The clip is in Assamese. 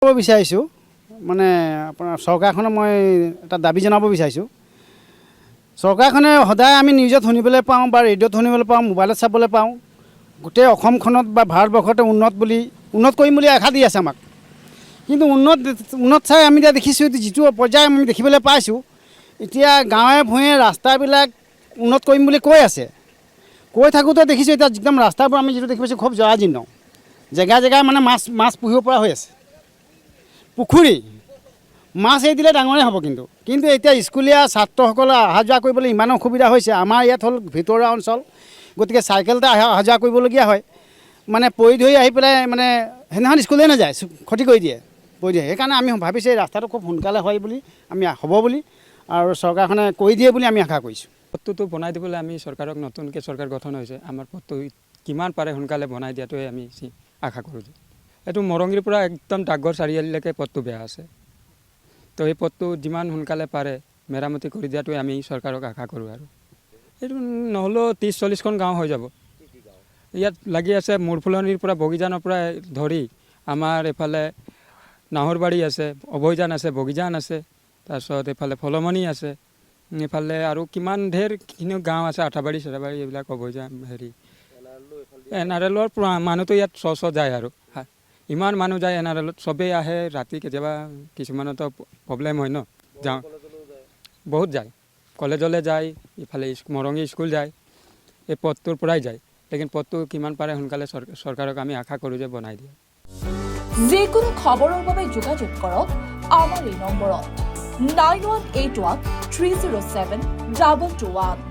বিচাৰিছোঁ মানে আপোনাৰ চৰকাৰখনে মই এটা দাবী জনাব বিচাৰিছোঁ। চৰকাৰখনে সদায় আমি নিউজত শুনিবলৈ পাওঁ বা ৰেডিঅ'ত শুনিবলৈ পাওঁ, মোবাইলত চাবলৈ পাওঁ, গোটেই অসমখনত বা ভাৰতবৰ্ষতে উন্নত কৰিম বুলি আশা দি আছে আমাক। কিন্তু উন্নত চাই আমি এতিয়া দেখিছোঁ যিটো পৰ্যায় আমি দেখিবলৈ পাইছোঁ, এতিয়া গাঁৱে ভূঞে ৰাস্তাবিলাক উন্নত কৰিম বুলি কৈ আছে। কৈ থাকোঁতে দেখিছোঁ এতিয়া একদম ৰাস্তাবোৰ আমি যিটো দেখি পাইছোঁ খুব জৰাজীৰ্ণ, জেগাই জেগাই মানে মাছ পুহিব পৰা হৈ আছে। পুখুৰী মাছ এৰি দিলে ডাঙৰেই হ'ব, কিন্তু এতিয়া স্কুলীয়া ছাত্ৰসকলে অহা যোৱা কৰিবলৈ ইমান অসুবিধা হৈছে। আমাৰ ইয়াত হ'ল ভিতৰুৱা অঞ্চল, গতিকে চাইকেলতে অহা যোৱা কৰিবলগীয়া হয়। মানে পৰি ধৰি আহি পেলাই মানে সেইদিনাখন স্কুলেই নাযায়, ক্ষতি কৰি দিয়ে পৰি দিয়ে। সেইকাৰণে আমি ভাবিছোঁ এই ৰাস্তাটো খুব সোনকালে হয় বুলি, আমি হ'ব বুলি, আৰু চৰকাৰখনে কৰি দিয়ে বুলি আমি আশা কৰিছোঁ। পথটো বনাই দিবলৈ আমি চৰকাৰক, নতুনকৈ চৰকাৰ গঠন হৈছে, আমাৰ পথটো কিমান পাৰে সোনকালে বনাই দিয়াটোৱে আমি আশা কৰোঁ। এইটো মৰঙীৰ পৰা একদম ডাকঘৰ চাৰিআলিলৈকে পথটো বেয়া আছে। তো এই পথটো যিমান সোনকালে পাৰে মেৰামতি কৰি দিয়াটোৱে আমি চৰকাৰক আশা কৰোঁ। আৰু এইটো নহ'লেও 30-40খন গাঁও হৈ যাব। ইয়াত লাগি আছে মূৰফুলনিৰ পৰা বগিজানৰ পৰা ধৰি আমাৰ এইফালে নাহৰবাৰী আছে, অভয়জান আছে, বগিজান আছে, তাৰপিছত এইফালে ফলমণি আছে, এইফালে আৰু কিমান ঢেৰখিনি গাঁও আছে, আঠাবাৰী চাঠাবাৰী এইবিলাক অভয়জান NRLৰ মানুহটো ইয়াত যায় আৰু ইমান মানুহ যায় NRLত, চবেই আহে ৰাতি, কেতিয়াবা কিছুমানতো প্ৰব্লেম হয় ন, যাওঁ বহুত যায়, কলেজলৈ যায়, ইফালে মৰঙী স্কুল যায়, এই পথটোৰ পৰাই যায়। লেকিন পথটো কিমান পাৰে সোনকালে চৰকাৰক আমি আশা কৰোঁ যে বনাই দিয়ে। যিকোনো খবৰৰ বাবে যোগাযোগ কৰক আমাৰ এই নম্বৰত 9181 307 221।